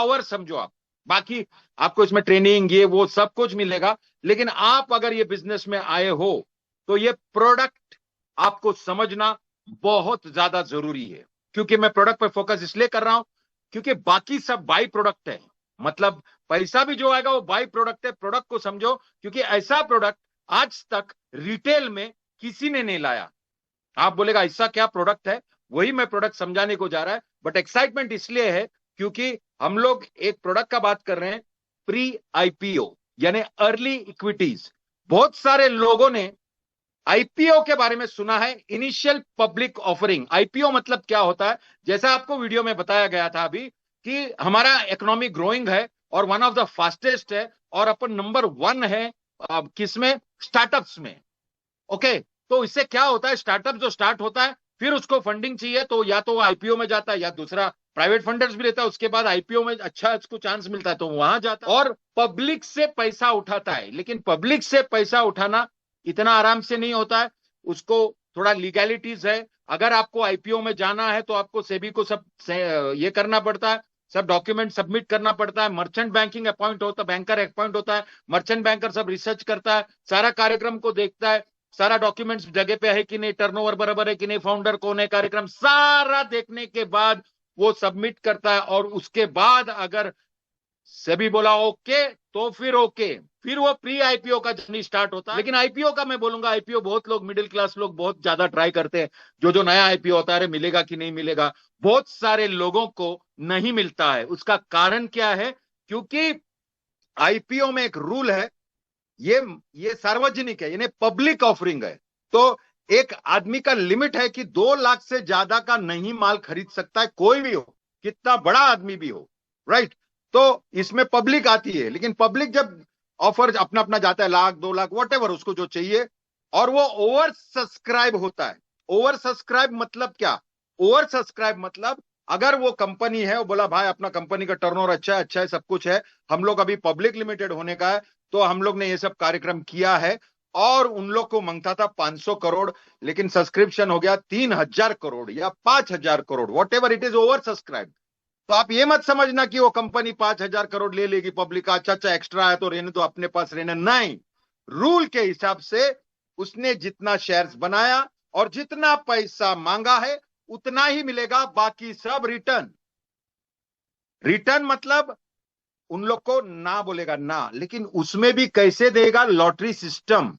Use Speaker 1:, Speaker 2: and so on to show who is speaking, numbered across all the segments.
Speaker 1: Power समझो आप। बाकी आपको इसमें ट्रेनिंग ये वो सब कुछ मिलेगा, लेकिन आप अगर ये बिजनेस में आए हो तो ये प्रोडक्ट आपको समझना बहुत ज्यादा जरूरी है। क्योंकि मैं प्रोडक्ट पर फोकस इसलिए कर रहा हूं क्योंकि बाकी सब बाई प्रोडक्ट है, मतलब पैसा भी जो आएगा वो बाई प्रोडक्ट है। प्रोडक्ट को समझो, क्योंकि ऐसा प्रोडक्ट आज तक रिटेल में किसी ने नहीं लाया। आप बोलेगा ऐसा क्या प्रोडक्ट है, वही मैं प्रोडक्ट समझाने को जा रहा है। बट एक्साइटमेंट इसलिए है क्योंकि हम लोग एक प्रोडक्ट का बात कर रहे हैं, प्री आईपीओ यानी अर्ली इक्विटीज। बहुत सारे लोगों ने आईपीओ के बारे में सुना है, इनिशियल पब्लिक ऑफरिंग। आईपीओ मतलब क्या होता है, जैसा आपको वीडियो में बताया गया था अभी कि हमारा इकोनॉमी ग्रोइंग है और वन ऑफ द फास्टेस्ट है, और अपन नंबर 1 है किसमें, स्टार्टअप्स में। ओके, तो इससे क्या होता है, स्टार्टअप जो स्टार्ट होता है फिर उसको फंडिंग चाहिए, तो या तो आईपीओ में जाता है या दूसरा प्राइवेट फंडर्स भी लेता है, उसके बाद आईपीओ में अच्छा इसको चांस मिलता है तो वहां जाता है और पब्लिक से पैसा उठाता है। लेकिन पब्लिक से पैसा उठाना इतना आराम से नहीं होता है, उसको थोड़ा लीगैलिटीज है। अगर आपको आईपीओ में जाना है तो आपको सेबी को सब ये करना पड़ता है, सब डॉक्यूमेंट सबमिट करना पड़ता है। मर्चेंट बैंकिंग अपॉइंट होता है, बैंकर अपॉइंट होता है, मर्चेंट बैंकर सब रिसर्च करता है, सारा कार्यक्रम को देखता है, सारा डॉक्यूमेंट्स जगह पे है कि नहीं, टर्नओवर बराबर है कि नहीं, फाउंडर कौन है, कार्यक्रम सारा देखने के बाद वो सबमिट करता है। और उसके बाद अगर सेबी बोला ओके तो फिर ओके, फिर वो प्री आईपीओ का जर्नी स्टार्ट होता है। लेकिन आईपीओ का मैं बोलूंगा, आईपीओ बहुत लोग, मिडिल क्लास लोग बहुत ज्यादा ट्राई करते हैं। जो नया आईपीओ होता है, मिलेगा कि नहीं मिलेगा, बहुत सारे लोगों को नहीं मिलता है। उसका कारण क्या है, क्योंकि आईपीओ में एक रूल है, ये सार्वजनिक है यानी पब्लिक ऑफरिंग है, तो एक आदमी का लिमिट है कि 2 लाख से ज्यादा का नहीं माल खरीद सकता है, कोई भी हो, कितना बड़ा आदमी भी हो, राइट। तो इसमें पब्लिक आती है, लेकिन पब्लिक जब ऑफर अपना अपना जाता है, लाख 2 लाख वट एवर उसको जो चाहिए, और वो ओवर सब्सक्राइब होता है। ओवर सब्सक्राइब मतलब क्या, ओवर सब्सक्राइब मतलब अगर वो कंपनी है, वो बोला भाई अपना कंपनी का टर्नओवर अच्छा है सब कुछ है, हम लोग अभी पब्लिक लिमिटेड होने का है, तो हम लोग ने ये सब कार्यक्रम किया है, और उन लोग को मांगता था 500 करोड़, लेकिन सब्सक्रिप्शन हो गया 3000 करोड़ या 5000 crore, what ever it is, over subscribe. तो आप ये मत समझना कि वो कंपनी 5000 करोड़ ले लेगी पब्लिक का, अच्छा एक्स्ट्रा है तो रहने तो अपने पास रहने, नहीं। रूल के हिसाब से उसने जितना शेयर्स बनाया और जितना पैसा मांगा है उतना ही मिलेगा, बाकी सब रिटर्न। रिटर्न मतलब उन लोग को ना बोलेगा ना, लेकिन उसमें भी कैसे देगा, लॉटरी सिस्टम।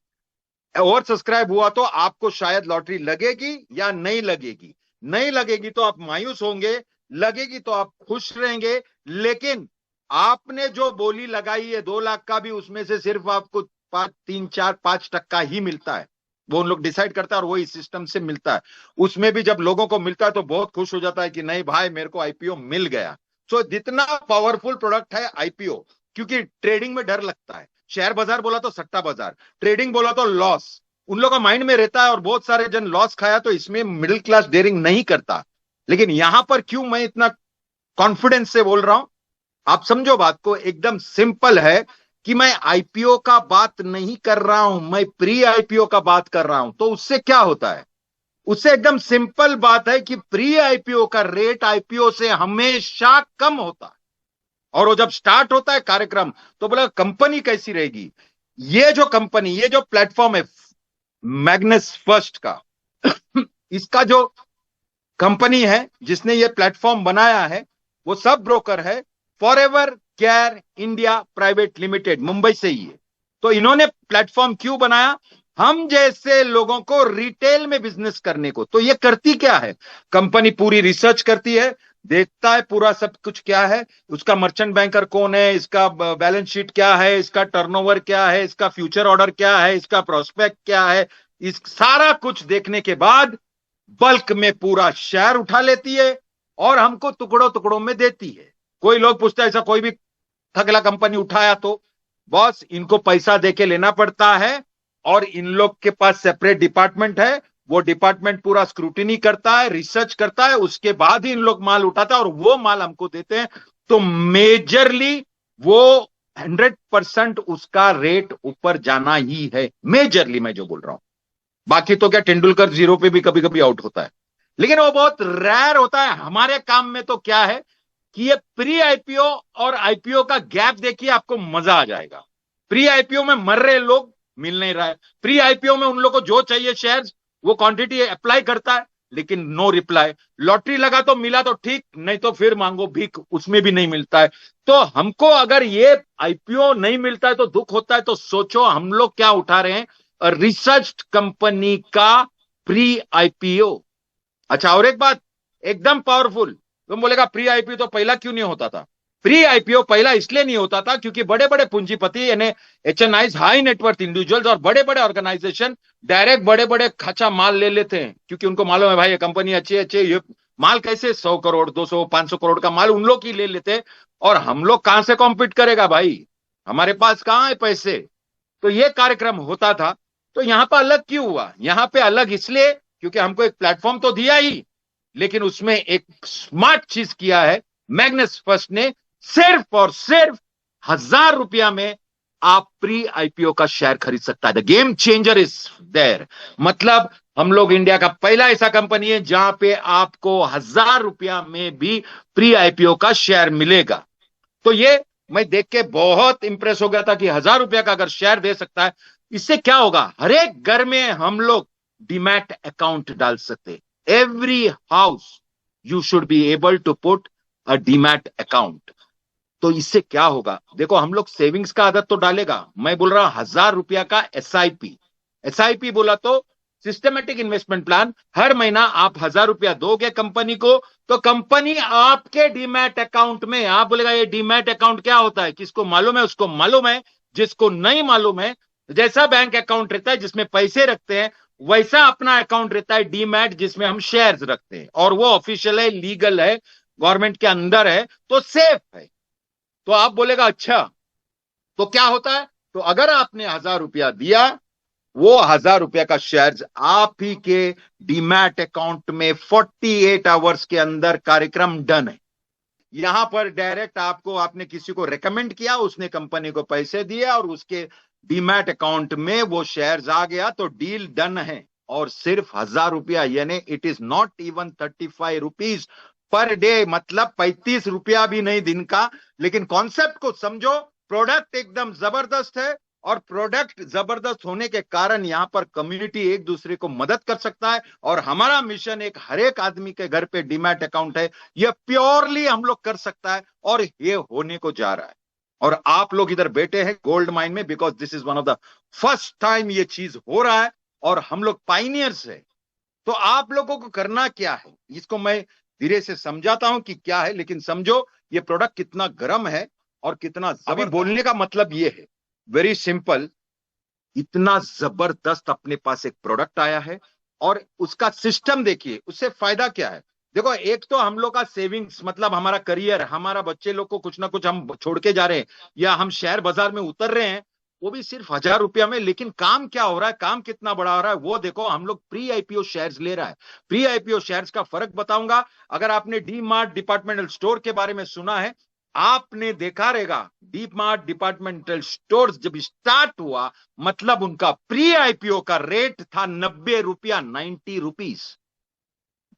Speaker 1: ओवर सब्सक्राइब हुआ तो आपको शायद लॉटरी लगेगी या नहीं लगेगी, नहीं लगेगी तो आप मायूस होंगे, लगेगी तो आप खुश रहेंगे। लेकिन आपने जो बोली लगाई है 2 लाख का भी, उसमें से सिर्फ आपको 3 4 5% ही मिलता है, वो उन लोग डिसाइड करता है और वही सिस्टम से मिलता है। उसमें भी जब लोगों को मिलता है तो बहुत खुश हो जाता है कि नहीं भाई मेरे को आईपीओ मिल गया। सो जितना पावरफुल प्रोडक्ट है आईपीओ, क्योंकि ट्रेडिंग में डर लगता है, शेयर बाजार बोला तो सट्टा बाजार, ट्रेडिंग बोला तो लॉस, उन लोगों का माइंड में रहता है, और बहुत सारे जन लॉस खाया, तो इसमें मिडिल क्लास डेयरिंग नहीं करता। लेकिन यहां पर क्यों मैं इतना कॉन्फिडेंस से बोल रहा हूं, आप समझो बात को, एकदम सिंपल है कि मैं आईपीओ का बात नहीं कर रहा हूं, मैं प्री आईपीओ का बात कर रहा हूं। तो उससे क्या होता है, उससे एकदम सिंपल बात है कि प्री आईपीओ का रेट आईपीओ से हमेशा कम होता है, और वो जब स्टार्ट होता है कार्यक्रम तो बोला कंपनी कैसी रहेगी। ये जो कंपनी, ये जो प्लेटफॉर्म है मैग्नस फर्स्ट का इसका जो कंपनी है जिसने ये प्लेटफॉर्म बनाया है, वो सब ब्रोकर है, forever care India private limited, Mumbai से ही है। तो इन्होंने प्लेटफॉर्म क्यों बनाया, हम जैसे लोगों को रिटेल में बिजनेस करने को। तो ये करती क्या है, कंपनी पूरी रिसर्च करती है, देखता है पूरा सब कुछ क्या है, उसका मर्चेंट बैंकर कौन है, इसका बैलेंस शीट क्या है, इसका टर्नओवर क्या है, इसका फ्यूचर ऑर्डर क्या है, इसका प्रोस्पेक्ट क्या है, इस सारा कुछ देखने के बाद बल्क में पूरा शेयर उठा लेती है और हमको टुकड़ों टुकड़ों में देती है। कोई लोग पूछते हैं ऐसा कोई भी ठगला कंपनी उठाया तो, बॉस इनको पैसा देके लेना पड़ता है, और इन लोग के पास सेपरेट डिपार्टमेंट है, वो डिपार्टमेंट पूरा स्क्रूटिनी करता है, रिसर्च करता है, उसके बाद ही इन लोग माल उठाता है और वो माल हमको देते हैं। तो मेजरली वो 100% उसका रेट ऊपर जाना ही है, मेजरली मैं जो बोल रहा हूं। बाकी तो क्या तेंदुलकर जीरो पे भी कभी कभी आउट होता है, लेकिन वो बहुत रेयर होता है। हमारे काम में तो क्या है, कि ये प्री आईपीओ और आईपीओ का गैप देखिए, आपको मजा आ जाएगा। प्री आईपीओ में मर रहे लोग, मिल नहीं रहा है। प्री आईपीओ में उन लोग को जो चाहिए शेयर्स, वो क्वांटिटी अप्लाई करता है, लेकिन नो रिप्लाई। लॉटरी लगा तो मिला तो ठीक, नहीं तो फिर मांगो भीख, उसमें भी नहीं मिलता है। तो हमको अगर ये आईपीओ नहीं मिलता है तो दुख होता है। तो सोचो हम लोग क्या उठा रहे हैं, रिसर्च कंपनी का प्री आईपीओ। अच्छा, और एक बात एकदम पावरफुल, तुम बोलेगा प्री आईपीओ तो पहला क्यों नहीं होता था? प्री आईपीओ पहला इसलिए नहीं होता था क्योंकि बड़े बड़े पूंजीपति यानी एचएनआईज, हाई नेटवर्थ इंडिविजुअल्स और बड़े बड़े ऑर्गेनाइजेशन डायरेक्ट बड़े बड़े खचा माल ले लेते हैं, क्योंकि उनको मालूम है भाई ये कंपनी अच्छी है, अच्छी ये माल कैसे 100 करोड़ 200 500 करोड़ का माल उन लोग ही ले लेते हैं। और हम लोग कहां से कॉम्पीट करेगा भाई, हमारे पास कहां है पैसे। तो ये कार्यक्रम होता था। तो यहां पर अलग क्यों हुआ? यहां पे अलग इसलिए क्योंकि हमको एक प्लेटफॉर्म तो दिया ही, लेकिन उसमें एक स्मार्ट चीज किया है मैग्नस फर्स्ट ने। सिर्फ और सिर्फ 1,000 रुपया में आप प्री आईपीओ का शेयर खरीद सकता है। The game changer is there. मतलब हम लोग इंडिया का पहला ऐसा कंपनी है जहां पे आपको 1,000 रुपया में भी प्री आईपीओ का शेयर मिलेगा। तो ये मैं देख के बहुत इंप्रेस हो गया था कि 1,000 रुपया का अगर शेयर दे सकता है, इससे क्या होगा, हर एक घर में हम लोग डीमैट अकाउंट डाल सकते। Every house you should be able to put a demat account. तो इससे क्या होगा, देखो हम लोग सेविंग्स का आदत तो डालेगा। मैं बोल रहा हूं 1,000 रुपया का एसआईपी। एसआईपी बोला तो सिस्टमेटिक इन्वेस्टमेंट प्लान। हर महीना आप 1,000 रुपया दोगे कंपनी को, तो कंपनी आपके डीमैट अकाउंट में, आप बोलेगा ये डीमैट अकाउंट क्या होता है, किसको मालूम है? उसको मालूम है। जिसको नहीं मालूम है, जैसा बैंक अकाउंट रहता है जिसमें पैसे रखते हैं, वैसा अपना अकाउंट रहता है डीमैट, जिसमें हम शेयर्स रखते हैं। और वो ऑफिशियल है, लीगल है, गवर्नमेंट के अंदर है, तो सेफ है। तो आप बोलेगा अच्छा तो क्या होता है? तो अगर आपने 1,000 रुपया दिया, वो 1,000 रुपया का शेयर आप ही के डीमैट अकाउंट में 48 आवर्स के अंदर कार्यक्रम डन है। यहां पर डायरेक्ट आपको, आपने किसी को रेकमेंड किया, उसने कंपनी को पैसे दिए और उसके डीमैट अकाउंट में वो शेयर्स आ गया, तो डील डन है। और सिर्फ 1,000 रुपया, यानी it is not even 35 rupees per day, मतलब 35 रुपया भी नहीं दिन का। लेकिन कॉन्सेप्ट को समझो, प्रोडक्ट एकदम जबरदस्त है। और प्रोडक्ट जबरदस्त होने के कारण यहां पर कम्युनिटी एक दूसरे को मदद कर सकता है। और हमारा मिशन एक हर एक आदमी के घर पे डीमैट अकाउंट है, ये प्योरली हम लोग कर सकता है, और ये होने को जा रहा है। और आप लोग इधर बैठे हैं गोल्ड माइन में, because this is one of the first time ये चीज हो रहा है, और हम लोग पाइनियर्स है। तो आप लोगों को करना क्या है, इसको मैं धीरे से समझाता हूं कि क्या है, लेकिन समझो ये प्रोडक्ट कितना गर्म है और कितना अभी बोलने का मतलब ये है, वेरी सिंपल। इतना जबरदस्त अपने पास एक प्रोडक्ट आया है, और उसका सिस्टम देखिए, उससे फायदा क्या है। देखो, एक तो हम लोग का सेविंग्स, मतलब हमारा करियर, हमारा बच्चे लोग को कुछ ना कुछ हम छोड़ के जा रहे हैं, या हम शेयर बाजार में उतर रहे हैं, वो भी सिर्फ 1,000 रुपया में। लेकिन काम क्या हो रहा है, काम कितना बड़ा हो रहा है, वो देखो। हम लोग प्री आईपीओ शेयर्स ले रहा है। प्री आईपीओ शेयर्स का फर्क बताऊंगा। अगर आपने डी मार्ट डिपार्टमेंटल स्टोर के बारे में सुना है, आपने देखा रहेगा, डी मार्ट डिपार्टमेंटल स्टोर्स जब स्टार्ट हुआ, मतलब उनका प्री आईपीओ का रेट था 90 रुपया, 90 रुपीज।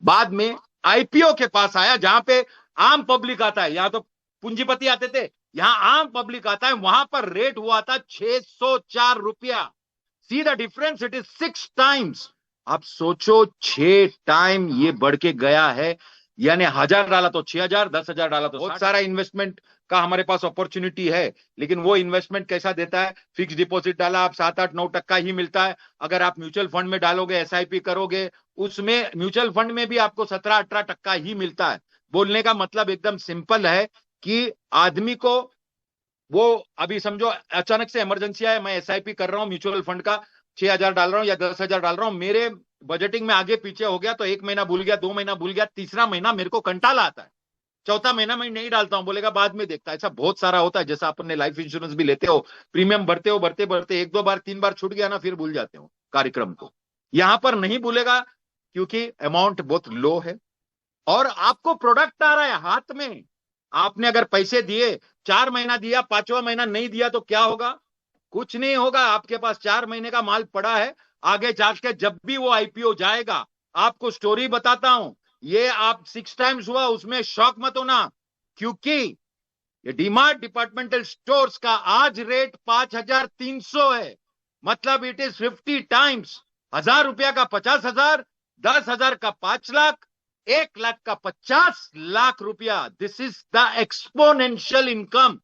Speaker 1: बाद में आईपीओ के पास आया, जहां पे आम पब्लिक आता है। यहां तो पूंजीपति आते थे, यहां आम पब्लिक आता है, वहां पर रेट हुआ था 604 रुपया। See the difference, it is 6 times. आप सोचो, 6 टाइम ये बढ़ के गया है। यानी 1,000 डाला तो 6,000, 10,000 डाला तो बहुत सारा इन्वेस्टमेंट का हमारे पास अपॉर्चुनिटी है। लेकिन वो इन्वेस्टमेंट कैसा देता है, फिक्स डिपॉजिट डाला आप 7 8 9% ही मिलता है। अगर आप म्यूचुअल फंड में डालोगे, एसआईपी करोगे, उसमें म्यूचुअल फंड में भी आपको 17 18% ही मिलता है। बोलने का मतलब एकदम सिंपल है कि आदमी को, वो अभी समझो अचानक से इमरजेंसी आया, मैं एसआईपी कर रहा हूं म्यूचुअल फंड का, 6,000 डाल रहा हूं या 10,000 डाल रहा हूं, मेरे बजटिंग में आगे पीछे हो गया, तो 1 महीना भूल गया, 2 महीना भूल गया, तीसरा महीना मेरे को कंटाला आता है, चौथा महीना मैं नहीं डालता हूं, बोलेगा बाद में देखता है। ऐसा बहुत सारा होता है। जैसा अपने लाइफ इंश्योरेंस भी लेते हो, प्रीमियम भरते हो, भरते भरते 1 2 बार 3 बार छूट गया ना, फिर भूल जाते हो कार्यक्रम को। यहां पर नहीं भूलेगा, क्योंकि अमाउंट बहुत लो है, और आपको प्रोडक्ट आ रहा है हाथ में। आपने अगर पैसे दिए, 4 महीना दिया, 5वां महीना नहीं दिया, तो क्या होगा? कुछ नहीं होगा। आपके पास 4 महीने का माल पड़ा है। आगे जाके जब भी वो आईपीओ जाएगा, आपको स्टोरी बताता हूं, ये आप 6 टाइम्स हुआ, उसमें शॉक मत होना। क्योंकि ये डीमार्ट डिपार्टमेंटल स्टोर्स का आज रेट 5,300 है, मतलब इट इज 50 टाइम्स। 1,000 रुपया का 50,000, 10,000 का 5 लाख, 1 लाख का 50 लाख रुपया। This is the exponential income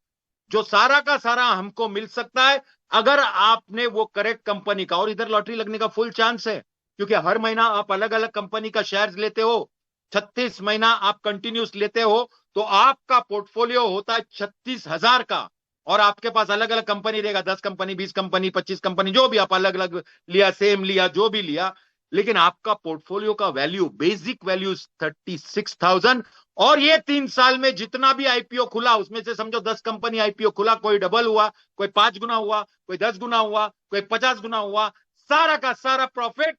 Speaker 1: जो सारा का सारा हमको मिल सकता है अगर आपने वो करेक्ट कंपनी का। और इधर लॉटरी लगने का फुल चांस है, क्योंकि हर महीना आप अलग अलग कंपनी का शेयर्स लेते हो, 36 महीना आप कंटिन्यूस लेते हो, तो आपका पोर्टफोलियो होता है 36,000 का। और आपके पास अलग अलग कंपनी रहेगा, 10 कंपनी, 20 कंपनी, 25 कंपनी, जो भी आप अलग अलग लिया, सेम लिया, जो भी लिया, लेकिन आपका पोर्टफोलियो का वैल्यू, बेसिक वैल्यू 36,000। और ये 3 साल में जितना भी आईपीओ खुला, उसमें से समझो 10 कंपनी आईपीओ खुला, कोई डबल हुआ, कोई 5 गुना हुआ, कोई 10 गुना हुआ, कोई 50 गुना हुआ, सारा का सारा प्रॉफिट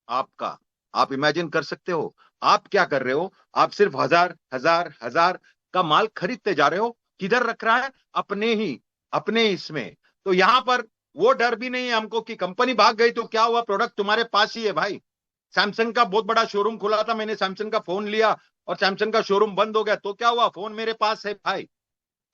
Speaker 1: आपका। आप इमेजिन कर सकते हो आप क्या कर रहे हो? आप सिर्फ हजार हजार हजार का माल खरीदते जा रहे हो। किधर रख रहा है? अपने इसमें। तो यहां पर वो डर भी नहीं है हमको कि कंपनी भाग गई तो क्या हुआ, प्रोडक्ट तुम्हारे पास ही है भाई। सैमसंग का बहुत बड़ा शोरूम खुला था, मैंने सैमसंग का फोन लिया और सैमसंग का शोरूम बंद हो गया, तो क्या हुआ, फोन मेरे पास है भाई।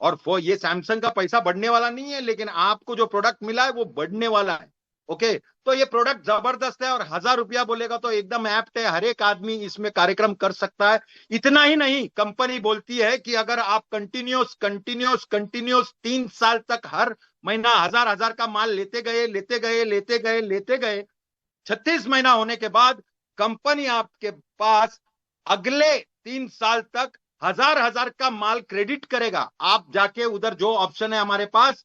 Speaker 1: और ये सैमसंग का पैसा बढ़ने वाला नहीं है, लेकिन आपको जो प्रोडक्ट मिला है वो बढ़ने वाला है। ओके, तो ये प्रोडक्ट जबरदस्त है और 1,000 रुपया बोलेगा तो एकदम एप्ट है, हर एक आदमी इसमें कार्यक्रम कर सकता है। इतना ही नहीं, कंपनी बोलती है कि अगर आप कंटिन्यूस कंटिन्यूस कंटिन्यूस 3 साल तक हर महीना 1,000 का माल लेते गए लेते गए लेते गए लेते गए, 36 महीना होने के बाद कंपनी आपके पास अगले 3 साल तक 1,000 का माल क्रेडिट करेगा। आप जाके उधर जो ऑप्शन है हमारे पास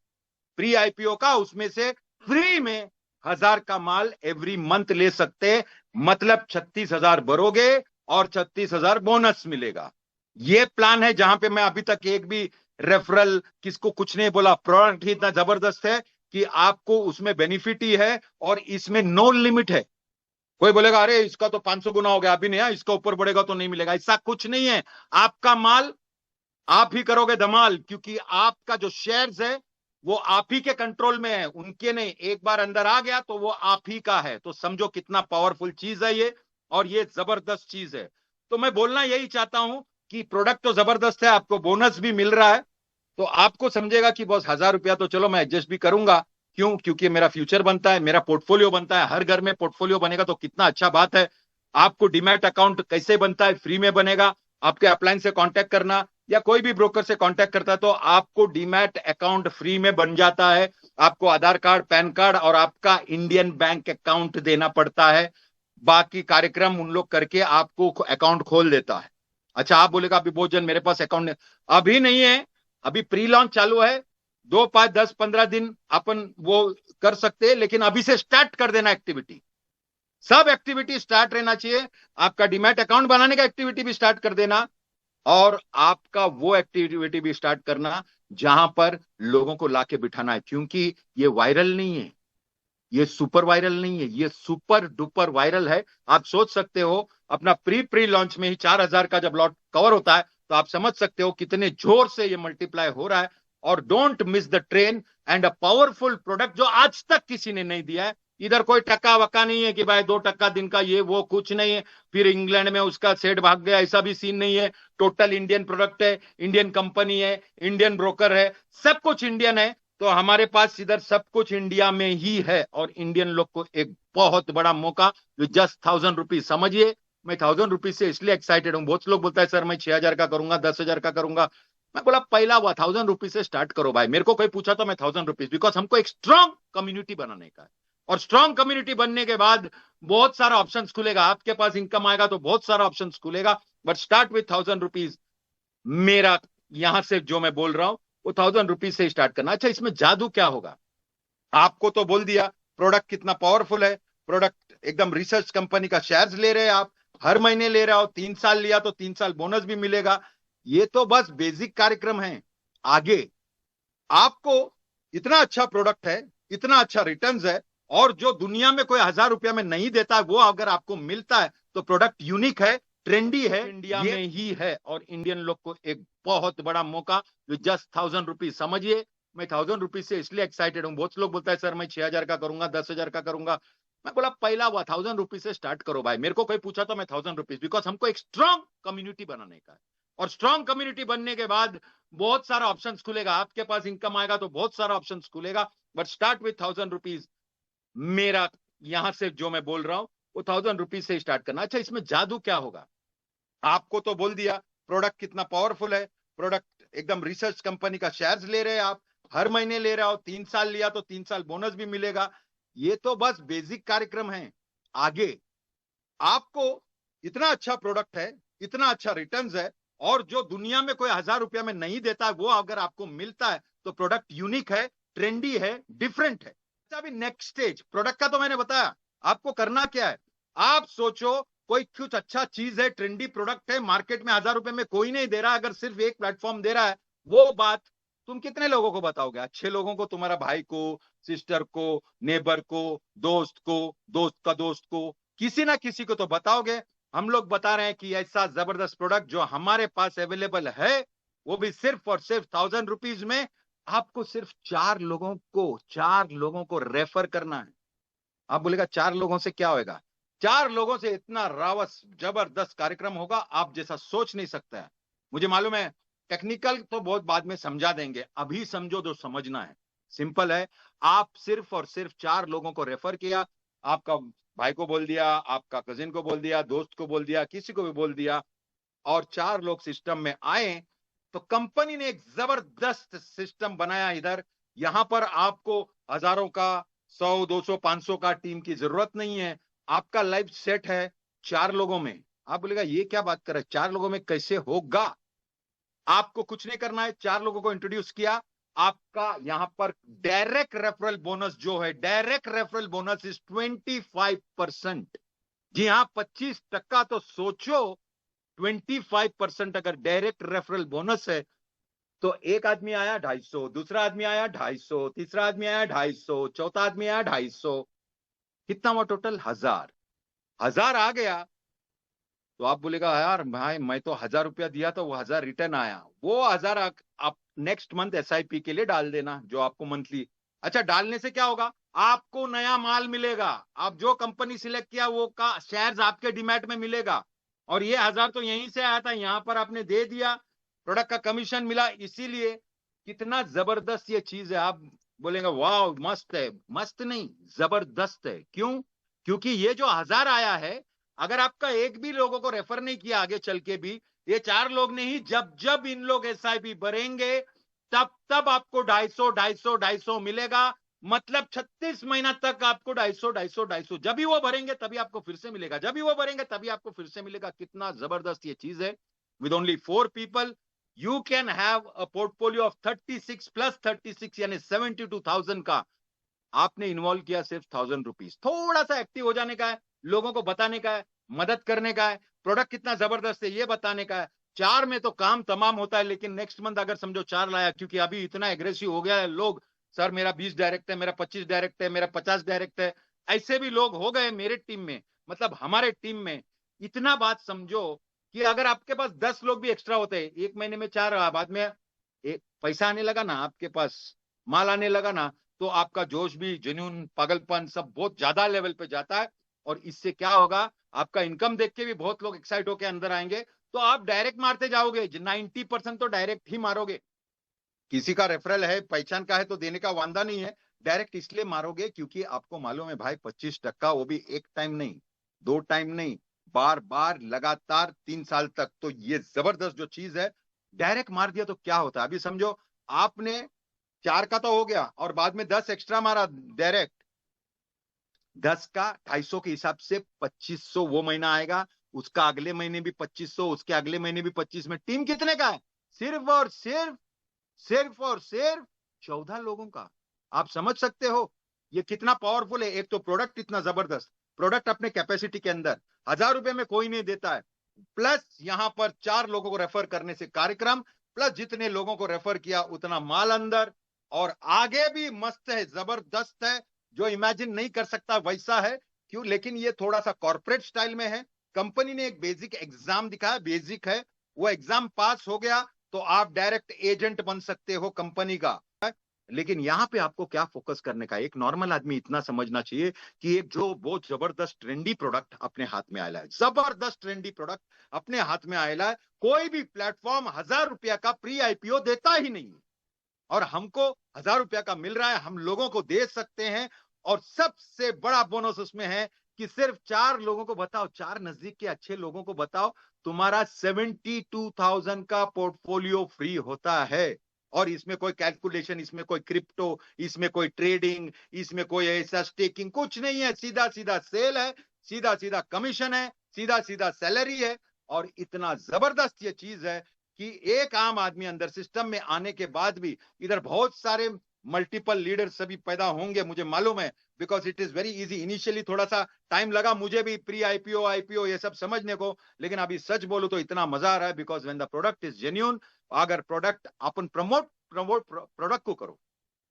Speaker 1: प्री आईपीओ का, उसमें से फ्री में 1,000 का माल एवरी मंथ ले सकते, मतलब 36,000 भरोगे और 36,000 बोनस मिलेगा। ये प्लान है जहां पे मैं अभी तक एक भी रेफरल किसको कुछ नहीं बोला। प्रोडक्ट ही इतना जबरदस्त है कि आपको उसमें बेनिफिट ही है और इसमें नो लिमिट है। कोई बोलेगा अरे इसका तो 500 गुना हो गया, अभी नहीं है, इसका ऊपर बढ़ेगा तो नहीं मिलेगा, ऐसा कुछ नहीं है। आपका माल आप ही करोगे धमाल, क्योंकि आपका जो शेयर्स है वो आप ही के कंट्रोल में है, उनके नहीं। एक बार अंदर आ गया तो वो आप ही का है। तो समझो कितना पावरफुल चीज है ये, और ये जबरदस्त चीज है। तो मैं बोलना यही चाहता हूं कि प्रोडक्ट तो जबरदस्त है, आपको बोनस भी मिल रहा है, तो आपको समझेगा कि बॉस 1,000 रुपया तो चलो मैं एडजस्ट भी करूंगा। क्यों? क्योंकि मेरा फ्यूचर बनता है, मेरा पोर्टफोलियो बनता है। हर घर में पोर्टफोलियो बनेगा तो कितना अच्छा बात है। आपको डीमैट अकाउंट कैसे बनता है? फ्री में बनेगा। आपके अपलाइन से कांटेक्ट करना या कोई भी ब्रोकर से कांटेक्ट करता है तो आपको डीमैट अकाउंट फ्री में बन जाता है। आपको आधार कार्ड, पैन कार्ड और आपका इंडियन बैंक अकाउंट देना पड़ता है। बाकी कार्यक्रम उन लोग करके आपको अकाउंट खोल देता है। अच्छा, आप बोलेगा अभी बहुत जन मेरे पास अकाउंट अभी नहीं है, अभी प्री लॉन्च चालू है, 2, 5, 10, 15 दिन अपन वो कर सकते हैं, लेकिन अभी से स्टार्ट कर देना एक्टिविटी। सब एक्टिविटी स्टार्ट रहना चाहिए। आपका डीमैट अकाउंट बनाने का एक्टिविटी भी स्टार्ट कर देना, और आपका वो एक्टिविटी भी स्टार्ट करना जहां पर लोगों को लाके बिठाना है। क्योंकि ये वायरल नहीं है, ये सुपर वायरल नहीं है, ये सुपर डुपर वायरल है। आप सोच सकते हो अपना प्री लॉन्च में ही 4,000 का जब लॉट कवर होता है तो आप समझ सकते हो कितने जोर से ये मल्टीप्लाई हो रहा है। और don't miss the train and a powerful product जो आज तक किसी ने नहीं दिया है। इधर कोई टक्का वक्का नहीं है कि भाई 2 टक्का दिन का ये वो, कुछ नहीं है। फिर इंग्लैंड में उसका सेट भाग गया, ऐसा भी सीन नहीं है। टोटल इंडियन प्रोडक्ट है, इंडियन कंपनी है, इंडियन ब्रोकर है, सब कुछ इंडियन है। तो हमारे पास इधर सब कुछ इंडिया में ही है, और इंडियन लोग को एक बहुत बड़ा मौका विद जस्ट 1,000 रुपीज। समझिए, मैं 1,000 रुपीज से इसलिए एक्साइटेड हूँ। बहुत लोग बोलता है सर मैं 6,000 का करूंगा, 10,000 का करूंगा। मैं बोला पहला हुआ 1,000 रुपीज से स्टार्ट करो भाई। मेरे को कोई पूछा तो मैं 1,000 रुपीज, बिकॉज हमको एक स्ट्रॉन्ग कम्युनिटी बनाने का है। और स्ट्रॉन्ग कम्युनिटी बनने के बाद बहुत सारा ऑप्शन खुलेगा, आपके पास इनकम आएगा तो बहुत सारा ऑप्शन खुलेगा। But start with 1,000 rupees. मेरा यहां से जो मैं बोल रहा हूं वो 1,000 रुपीज से स्टार्ट करना। अच्छा, इसमें जादू क्या होगा? आपको तो बोल दिया प्रोडक्ट कितना पावरफुल है। प्रोडक्ट एकदम रिसर्च कंपनी का शेयर्स ले रहे हैं आप, हर महीने ले रहे हो, 3 साल लिया तो 3 साल बोनस भी मिलेगा। ये तो बस बेसिक कार्यक्रम है। आगे आपको इतना अच्छा प्रोडक्ट है, इतना अच्छा रिटर्न्स है, और जो दुनिया में कोई 1,000 रुपया में नहीं देता है वो अगर आपको मिलता है तो प्रोडक्ट यूनिक है, ट्रेंडी है, इंडिया में ही है। और इंडियन लोग को एक बहुत बड़ा मौका विद जस्ट 1,000 रुपीज। समझिए, मैं 1,000 रुपीज से इसलिए एक्साइटेड हूँ। बहुत लोग बोलता है सर मैं 6,000 का करूंगा, 10,000 का करूंगा। मैं बोला पहला हुआ 1,000 रुपीज से स्टार्ट करो भाई। मेरे को कोई पूछा तो मैं 1,000 रुपीज, बिकॉज हमको एक स्ट्रॉन्ग कम्युनिटी बनाने का है। और स्ट्रांग कम्युनिटी बनने के बाद बहुत सारा ऑप्शंस खुलेगा, आपके पास इनकम आएगा तो बहुत सारा ऑप्शंस खुलेगा। But start with 1000 rupees. मेरा यहां से जो मैं बोल रहा हूं वो 1000 रुपीज से स्टार्ट करना। अच्छा, इसमें जादू क्या होगा? आपको तो बोल दिया प्रोडक्ट कितना पावरफुल है, प्रोडक्ट एकदम रिसर्च कंपनी का शेयर्स ले रहे हैं आप, हर महीने ले रहे हो, 3 साल लिया तो 3 साल बोनस भी मिलेगा। ये तो बस बेसिक कार्यक्रम है। आगे आपको इतना अच्छा प्रोडक्ट है, इतना अच्छा रिटर्न्स है, और जो दुनिया में कोई 1000 रुपया में नहीं देता है वो अगर आपको मिलता है तो प्रोडक्ट यूनिक है, ट्रेंडी है, डिफरेंट है। अभी नेक्स्ट स्टेज प्रोडक्ट का तो मैंने बताया, आपको करना क्या है। आप सोचो कोई कुछ अच्छा चीज है, ट्रेंडी प्रोडक्ट है, मार्केट में 1000 रुपए में कोई नहीं दे रहा, अगर सिर्फ एक प्लेटफॉर्म दे रहा है, वो बात तुम कितने लोगों को बताओगे? अच्छे लोगों को, तुम्हारा भाई को, सिस्टर को, नेबर को, दोस्त को, दोस्त का दोस्त को, किसी ना किसी को तो बताओगे। हम लोग बता रहे हैं कि ऐसा जबरदस्त प्रोडक्ट जो हमारे पास अवेलेबल है, वो भी सिर्फ और सिर्फ 1000 रुपीज में। आपको सिर्फ 4 लोगों को रेफर करना है। आप बोलेगा 4 लोगों से क्या होगा? 4 लोगों से इतना रावस जबरदस्त कार्यक्रम होगा, आप जैसा सोच नहीं सकता है। मुझे मालूम है टेक्निकल तो बहुत बाद में समझा देंगे, अभी समझो जो समझना है। सिंपल है, आप सिर्फ और सिर्फ 4 लोगों को रेफर किया, आपका भाई को बोल दिया, आपका कजिन को बोल दिया, दोस्त को बोल दिया, किसी को भी बोल दिया, और 4 लोग सिस्टम में आए, तो कंपनी ने एक जबरदस्त सिस्टम बनाया इधर। यहां पर आपको हजारों का, 100, 200, 500 का टीम की जरूरत नहीं है। आपका लाइफ सेट है 4 लोगों में। आप बोलेगा ये क्या बात कर रहे हैं, 4 लोगों में कैसे होगा? आपको कुछ नहीं करना है, 4 लोगों को इंट्रोड्यूस किया, आपका यहां पर डायरेक्ट रेफरल बोनस जो है, डायरेक्ट रेफरल बोनस इज 25%। जी हाँ, 25%। तो सोचो 25% अगर डायरेक्ट रेफरल बोनस है, तो एक आदमी आया 250, दूसरा आदमी आया 250, तीसरा आदमी आया 250, चौथा आदमी आया 250, कितना हुआ टोटल? 1000 आ गया। तो आप बोलेगा यार भाई मैं तो 1000 रुपया दिया था, वो 1000 रिटर्न आया, वो 1000 आप नेक्स्ट मंथ एसआईपी के लिए डाल देना, जो आपको मंथली। अच्छा, डालने से क्या होगा? आपको नया माल मिलेगा, आप जो कंपनी सिलेक्ट किया वो का शेयर्स आपके डीमैट में मिलेगा, और ये 1000 तो यहीं से आया था, यहां पर आपने दे दिया, प्रोडक्ट का कमीशन मिला। इसीलिए कितना जबरदस्त ये चीज है। आप बोलेंगे वाह मस्त है, मस्त नहीं जबरदस्त है। क्यों? क्योंकि ये जो 1000 आया है, अगर आपका एक भी लोगों को रेफर नहीं किया आगे चल के भी, ये 4 लोग ने ही, जब जब इन लोग एसआईपी भरेंगे तब तब आपको 250 मिलेगा। मतलब 36 महीना तक आपको 250 जब भी वो भरेंगे तभी आपको फिर से मिलेगा, जब भी वो भरेंगे तभी आपको फिर से मिलेगा। कितना जबरदस्त ये चीज है। With only 4 people you can have a portfolio of 36 plus 36 यानी 72,000 का। आपने इन्वॉल्व किया सिर्फ 1000 रुपीज। थोड़ा सा एक्टिव हो जाने का है, लोगों को बताने का है, मदद करने का है, प्रोडक्ट कितना जबरदस्त है ये बताने का है। 4 में तो काम तमाम होता है, लेकिन नेक्स्ट मंथ अगर समझो 4 लाया, क्योंकि अभी इतना एग्रेसिव हो गया है लोग, सर मेरा 20 डायरेक्ट है, मेरा 25 डायरेक्ट है, मेरा 50 डायरेक्ट है, ऐसे भी लोग हो गए मेरे टीम में, मतलब हमारे टीम में। इतना बात समझो कि अगर आपके पास 10 लोग भी एक्स्ट्रा होते, एक महीने में 4, बाद में एक पैसा आने लगा ना, आपके पास माल आने लगा ना, तो आपका जोश भी, जुनून, पागलपन सब बहुत ज्यादा लेवल पे जाता है। और इससे क्या होगा, आपका इनकम देख के भी बहुत लोग एक्साइट होकर अंदर आएंगे, तो आप डायरेक्ट मारते जाओगे, 90% तो डायरेक्ट ही मारोगे। किसी का रेफरल है, पहचान का है तो देने का वांदा नहीं है, डायरेक्ट इसलिए मारोगे क्योंकि आपको मालूम है भाई 25%, वो भी एक टाइम नहीं, 2 टाइम नहीं, बार बार लगातार 3 साल तक। तो ये जबरदस्त जो चीज है, डायरेक्ट मार दिया तो क्या होता है? अभी समझो आपने 4 का तो हो गया, और बाद में 10 एक्स्ट्रा मारा डायरेक्ट, 10 का 250 के हिसाब से 2500 वो महीना आएगा, उसका अगले महीने भी 2500, उसके अगले महीने भी 25 में टीम कितने का है? सिर्फ और सिर्फ, सिर्फ और सिर्फ 14 लोगों का। आप समझ सकते हो ये कितना पावरफुल है। एक तो प्रोडक्ट इतना जबरदस्त, प्रोडक्ट अपने कैपेसिटी के अंदर 1000 रुपए में कोई नहीं देता है, प्लस यहां पर 4 लोगों को रेफर करने से कार्यक्रम, प्लस जितने लोगों को रेफर किया उतना माल अंदर, और आगे भी मस्त है, जबरदस्त है, जो इमेजिन नहीं कर सकता वैसा है। क्यों? लेकिन ये थोड़ा सा कॉर्पोरेट स्टाइल में है। कंपनी ने एक बेसिक एग्जाम दिखाया, बेसिक है, वो एग्जाम पास हो गया तो आप डायरेक्ट एजेंट बन सकते हो कंपनी का। लेकिन यहाँ पे आपको क्या फोकस करने का है? एक नॉर्मल आदमी इतना समझना चाहिए कि एक जो बहुत जबरदस्त ट्रेंडी प्रोडक्ट अपने हाथ में आया है, जबरदस्त ट्रेंडी प्रोडक्ट अपने हाथ में आया है, कोई भी प्लेटफॉर्म 1,000 रुपया का प्री आईपीओ देता ही नहीं है और हमको 1,000 रुपया का मिल रहा है, हम लोगों को दे सकते हैं। और सबसे बड़ा बोनस उसमें है कि सिर्फ 4 लोगों को बताओ, 4 नजदीक के अच्छे लोगों को बताओ, तुम्हारा 72,000 का पोर्टफोलियो फ्री होता है। और इसमें कोई कैलकुलेशन, इसमें कोई क्रिप्टो, इसमें कोई ट्रेडिंग, इसमें कोई ऐसा स्टेकिंग कुछ नहीं है। सीधा सीधा सेल है, सीधा सीधा कमीशन है, सीधा सीधा सैलरी है। और इतना जबरदस्त ये चीज है कि एक आम आदमी अंदर सिस्टम में आने के बाद भी इधर बहुत सारे मल्टीपल लीडर्स सभी पैदा होंगे, मुझे मालूम है, because it is very easy. Initially थोड़ा सा टाइम लगा मुझे भी प्री आईपीओ आईपीओ ये सब समझने को, लेकिन अभी सच बोलूं तो इतना मजा आ रहा है because when the product is genuine. अगर प्रोडक्ट अपन प्रमोट प्रोडक्ट को करो,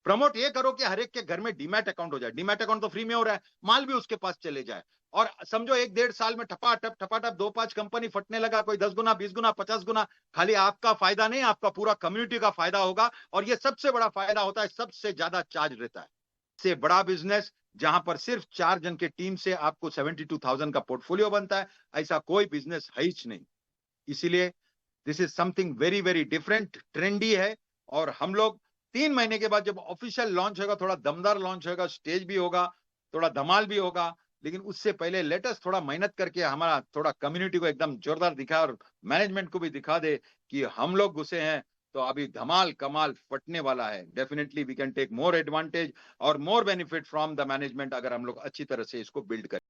Speaker 1: प्रमोट ये करो कि हर एक के घर में डीमैट अकाउंट हो जाए। डीमैट अकाउंट तो फ्री में हो रहा है, माल भी उसके पास चले जाए। और समझो 1-1.5 साल में ठपाठप 2-5 कंपनी फटने लगा, कोई 10 गुना 20 गुना 50 गुना। खाली आपका फायदा नहीं, आपका पूरा कम्युनिटी का फायदा होगा। और ये सबसे बड़ा फायदा होता है, सबसे ज्यादा चार्ज रहता है। से बड़ा बिजनेस जहां पर सिर्फ 4 जन के टीम से आपको 72,000 का पोर्टफोलियो बनता है, ऐसा कोई बिजनेस है ही नहीं। इसीलिए this is something very very different, trendy है। और हम लोग 3 महीने के बाद जब ऑफिशियल लॉन्च होगा, थोड़ा दमदार लॉन्च होगा, स्टेज भी होगा, थोड़ा धमाल भी होगा, लेकिन उससे पहले लेटेस्ट थोड़ा मेहनत करके हमारा थोड़ा कम्युनिटी को एकदम जोरदार दिखा और मैनेजमेंट को भी दिखा दे कि हम लोग घुसे हैं। तो अभी धमाल कमाल फटने वाला है। Definitely we can take more advantage और more benefit from the management अगर हम लोग अच्छी तरह से इसको बिल्ड करें।